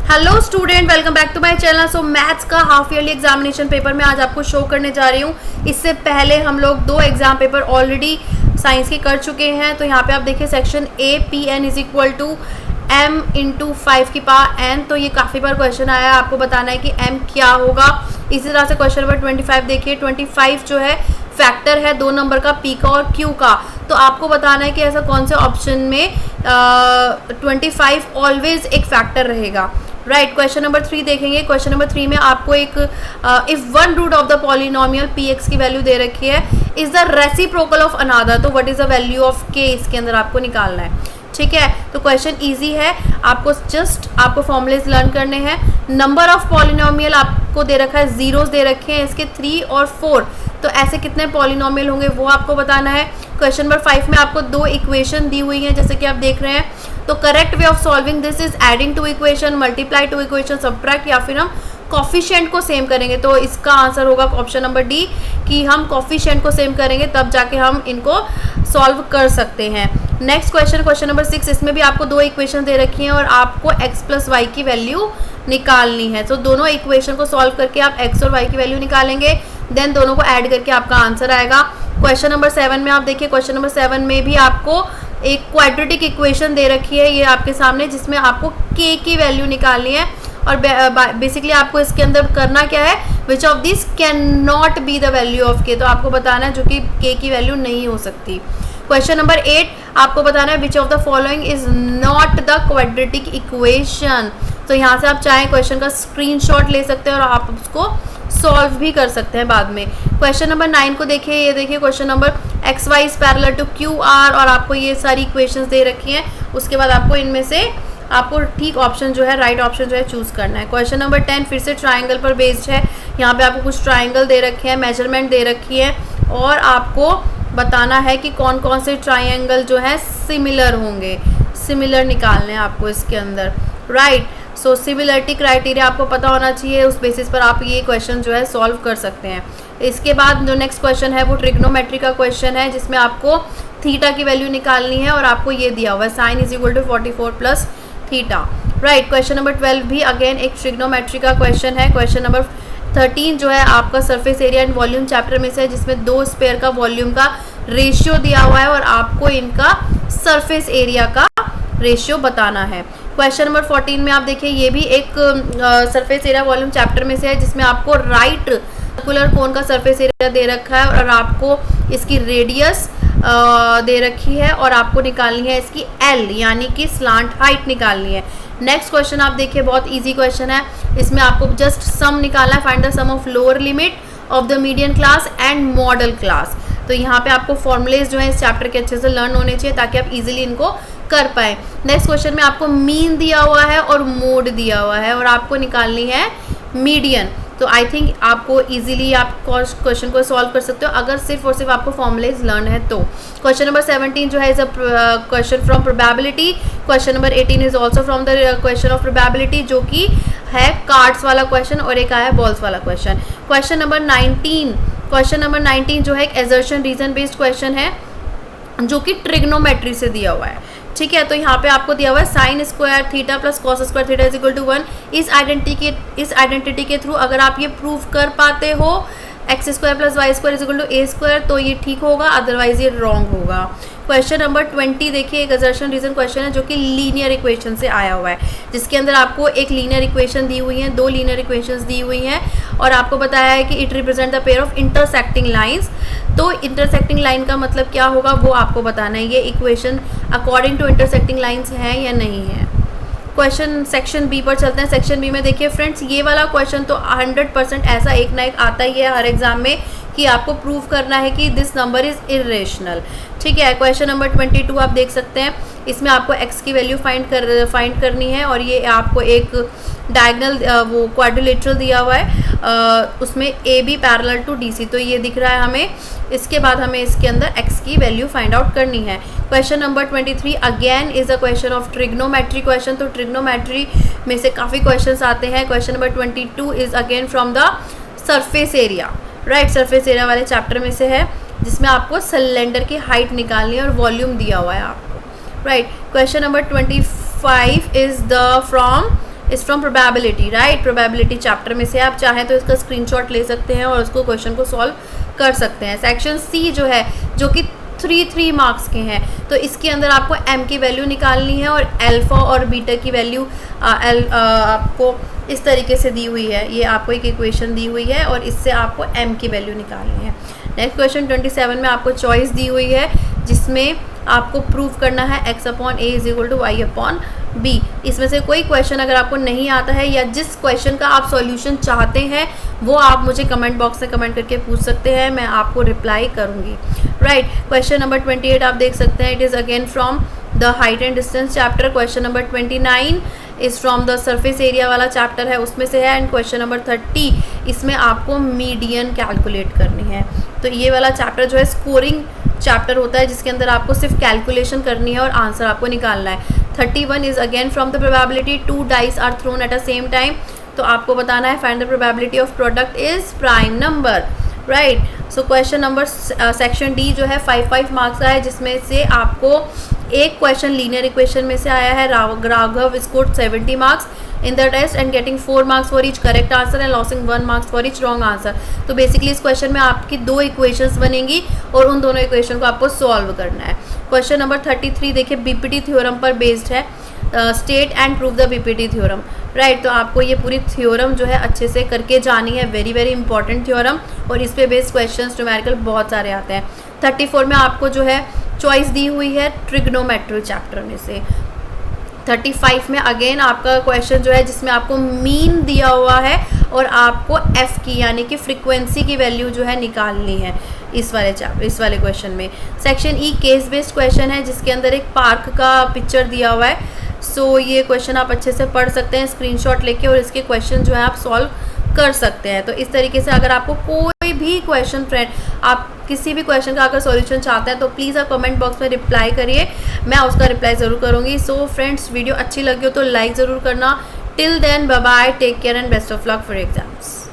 Hello student, welcome back to my channel. So maths का half yearly examination paper मैं आज आपको show करने जा रही हूँ। इससे पहले हम लोग 2 एग्जाम पेपर ऑलरेडी साइंस के कर चुके हैं। तो यहाँ पे आप देखिए section A P N is equal to m into 5 की पावर n। तो ये काफ़ी बार क्वेश्चन आया है, आपको बताना है कि m क्या होगा। इसी तरह से क्वेश्चन नंबर 25 देखिए। 25 जो है फैक्टर है 2 नंबर का, p का और q का। तो आपको बताना है कि ऐसा कौन से ऑप्शन में 25 ऑलवेज एक फैक्टर रहेगा। राइट, क्वेश्चन नंबर 3 देखेंगे। क्वेश्चन नंबर 3 में आपको एक if one root of the polynomial px की वैल्यू दे रखी है is the reciprocal of another, तो what is the value of k इसके अंदर आपको निकालना है। ठीक है, तो क्वेश्चन इजी है, आपको फॉर्मूलेज लर्न करने हैं। नंबर ऑफ पॉलिनोमियल आपको दे रखा है, जीरोस दे रखे हैं इसके 3 और 4, तो ऐसे कितने पॉलिनोमियल होंगे वो आपको बताना है। क्वेश्चन नंबर 5 में आपको 2 इक्वेशन दी हुई हैं जैसे कि आप देख रहे हैं। तो correct way of solving this is adding two equation, multiply two equation, subtract, या फिर हम कॉफिशिएंट को सेम करेंगे। तो इसका आंसर होगा ऑप्शन नंबर डी कि हम कॉफिशिएंट को सेम करेंगे तब जाके हम इनको सॉल्व कर सकते हैं। नेक्स्ट क्वेश्चन नंबर 6, इसमें भी आपको 2 इक्वेशन दे रखी हैं और आपको x प्लस वाई की वैल्यू निकालनी है। तो दोनों इक्वेशन को सॉल्व करके आप x और y की वैल्यू निकालेंगे, देन दोनों को ऐड करके आपका आंसर आएगा। क्वेश्चन नंबर 7 में आप देखिए, क्वेश्चन नंबर 7 में भी आपको एक क्वाड्रेटिक इक्वेशन दे रखी है ये आपके सामने, जिसमें आपको k की वैल्यू निकालनी है। और बेसिकली आपको इसके अंदर करना क्या है, which of this can not be the value of k, तो आपको बताना है जो कि k की वैल्यू नहीं हो सकती। क्वेश्चन नंबर 8 आपको बताना है which of the following is not the quadratic equation. तो यहाँ से आप चाहें क्वेश्चन का स्क्रीनशॉट ले सकते हैं और आप उसको सॉल्व भी कर सकते हैं बाद में। क्वेश्चन नंबर 9 को देखिए, ये देखिए question number xy is parallel to QR, और आपको ये सारी इक्वेशंस दे रखी हैं। उसके बाद आपको इनमें से आपको ठीक ऑप्शन जो है, राइट ऑप्शन जो है चूज़ करना है। क्वेश्चन नंबर 10 फिर से ट्राइंगल पर बेस्ड है। यहाँ पे आपको कुछ ट्राइंगल दे रखे हैं, मेजरमेंट दे रखी है और आपको बताना है कि कौन कौन से ट्राइंगल जो है सिमिलर होंगे, सिमिलर निकालने हैं आपको इसके अंदर। राइट, सो सिमिलरिटी क्राइटेरिया आपको पता होना चाहिए, उस बेसिस पर आप ये क्वेश्चन जो है सॉल्व कर सकते हैं। इसके बाद जो नेक्स्ट क्वेश्चन है वो ट्रिग्नोमेट्री का क्वेश्चन है, जिसमें आपको थीटा की वैल्यू निकालनी है और आपको ये दिया हुआ है sine is equal to 44 plus theta. Right, question number 12 भी अगेन एक ट्रिग्नोमेट्री का क्वेश्चन है। क्वेश्चन नंबर 13 जो है आपका surface area and volume chapter में से है, जिसमें 2 स्पेयर का वॉल्यूम का रेशियो दिया हुआ है और आपको इनका सरफेस एरिया का रेशियो बताना है। क्वेश्चन नंबर 14 में आप देखिए, ये भी एक सरफेस एरिया वॉल्यूम चैप्टर में से है, जिसमें आपको राइट सर्कुलर कोन का सरफेस एरिया दे रखा है और आपको इसकी रेडियस दे रखी है और आपको निकालनी है इसकी L यानी कि स्लांट हाइट निकालनी है। नेक्स्ट क्वेश्चन आप देखिए, बहुत इजी क्वेश्चन है, इसमें आपको जस्ट सम निकालना है, find the sum of lower limit of the median class and modal class. तो यहाँ पे आपको फॉर्मूलेज जो है इस चैप्टर के अच्छे से लर्न होने चाहिए ताकि आप इजीली इनको कर पाए। नेक्स्ट क्वेश्चन में आपको मीन दिया हुआ है और मोड दिया हुआ है और आपको निकालनी है मीडियन। तो आई थिंक आपको इजीली आप क्वेश्चन को सॉल्व कर सकते हो अगर सिर्फ और सिर्फ आपको फॉर्मूलेज लर्न है तो। क्वेश्चन नंबर 17 जो है is a question from probability. Question number 18 is also from the question of probability, जो कि है कार्ड्स वाला क्वेश्चन और एक आया बॉल्स वाला क्वेश्चन। क्वेश्चन नंबर 19 जो है एक एजर्शन रीजन बेस्ड क्वेश्चन है, जो कि ट्रिग्नोमेट्री से दिया हुआ है। ठीक है, तो यहाँ पे आपको दिया हुआ है sine square theta plus cos square theta is equal to 1। इस आइडेंटिटी के थ्रू अगर आप ये प्रूव कर पाते हो x square plus y square is equal to a square, तो ये ठीक होगा, अदरवाइज ये रॉन्ग होगा। क्वेश्चन नंबर 20 देखिए, एक असर्शन रीजन क्वेश्चन है जो कि लीनियर इक्वेशन से आया हुआ है, जिसके अंदर आपको एक लीनियर इक्वेशन दी हुई है, 2 लीनियर इक्वेशंस दी हुई हैं और आपको बताया है कि it represent the pair of intersecting lines. तो इंटरसेक्टिंग लाइन का मतलब क्या होगा वो आपको बताना है, ये equation according to intersecting lines है या नहीं है। क्वेश्चन सेक्शन बी पर चलते हैं। सेक्शन बी में देखिए फ्रेंड्स, ये वाला क्वेश्चन तो 100% ऐसा एक ना एक आता ही है हर एग्जाम में कि आपको प्रूव करना है कि दिस नंबर इज इरेशनल। ठीक है, क्वेश्चन नंबर 22 आप देख सकते हैं, इसमें आपको x की वैल्यू फाइंड करनी है और ये आपको एक डायगनल वो क्वाड्रिलेटरल दिया हुआ है, उसमें A B parallel to DC, तो ये दिख रहा है हमें। इसके बाद हमें इसके अंदर x की वैल्यू फाइंड आउट करनी है। Question number 23 again is a question of trigonometry question. तो ट्रिग्नोमेट्री में से काफ़ी क्वेश्चंस आते हैं। Question number 22 is again from the surface area. Right, surface area वाले चैप्टर में से है, जिसमें आपको सिलेंडर की हाइट निकालनी है और वॉल्यूम दिया हुआ है आपको। Right, question number 25 is the from is from probability, right. Probability chapter में से आप चाहें तो इसका स्क्रीनशॉट ले सकते हैं और उसको क्वेश्चन को सॉल्व कर सकते हैं। सेक्शन सी जो है, जो कि 3 मार्क्स के हैं, तो इसके अंदर आपको m की वैल्यू निकालनी है और अल्फा और बीटा की वैल्यू आपको इस तरीके से दी हुई है। ये आपको एक इक्वेशन दी हुई है और इससे आपको m की वैल्यू निकालनी है। नेक्स्ट क्वेश्चन 27 में आपको चॉइस दी हुई है, जिसमें आपको प्रूव करना है x/a=y/b। इसमें से कोई क्वेश्चन अगर आपको नहीं आता है या जिस क्वेश्चन का आप सॉल्यूशन चाहते हैं वो आप मुझे कमेंट बॉक्स में कमेंट करके पूछ सकते हैं, मैं आपको रिप्लाई करूंगी, राइट। क्वेश्चन नंबर 28 आप देख सकते हैं, it is again from the height and distance chapter. Question number 29 is from the surface area वाला चैप्टर है, उसमें से है। एंड क्वेश्चन नंबर 30 इसमें आपको मीडियन कैलकुलेट करनी है। तो ये वाला चैप्टर जो है स्कोरिंग चैप्टर होता है, जिसके अंदर आपको सिर्फ कैलकुलेशन करनी है और आंसर आपको निकालना है। 31 is again from the probability, 2 dice are thrown at a same time. तो आपको बताना है find the probability of product is prime number, right. So question number section D जो है 5 मार्क्स का है, जिसमें से आपको एक क्वेश्चन लीनियर इक्वेशन में से आया है। Raghav scored 70 marks in the test and getting 4 marks for each correct answer and losing 1 marks for each wrong answer. तो बेसिकली इस क्वेश्चन में आपकी 2 इक्वेशंस बनेंगी और उन दोनों इक्वेशन को आपको सॉल्व करना है। क्वेश्चन नंबर 33 देखिए, बीपीटी थ्योरम पर बेस्ड है। State and prove the BPT theorem, right. तो आपको ये पूरी थ्योरम जो है अच्छे से करके जानी है, वेरी वेरी इंपॉर्टेंट थ्योरम, और इस पे बेस्ड क्वेश्चंस न्यूमेरिकल बहुत सारे आते हैं। 34 में आपको जो है चॉइस दी हुई है ट्रिग्नोमेट्री चैप्टर में से। 35 में अगेन आपका क्वेश्चन जो है जिसमें आपको मीन दिया हुआ है और आपको एफ की यानी कि फ्रीक्वेंसी की वैल्यू जो है निकालनी है इस वाले क्वेश्चन में। Section E case based question है, जिसके अंदर एक पार्क का पिक्चर दिया हुआ है। सो ये क्वेश्चन आप अच्छे से पढ़ सकते हैं स्क्रीनशॉट लेके, और इसके क्वेश्चन जो है आप सॉल्व कर सकते हैं। तो इस तरीके से अगर आपको कोई भी क्वेश्चन, फ्रेंड आप किसी भी क्वेश्चन का अगर सॉल्यूशन चाहते हैं तो प्लीज़ आप कमेंट बॉक्स में रिप्लाई करिए, मैं उसका रिप्लाई ज़रूर करूँगी। सो फ्रेंड्स, वीडियो अच्छी लगी हो तो लाइक ज़रूर करना। Till then bye bye, take care and best of luck for exams.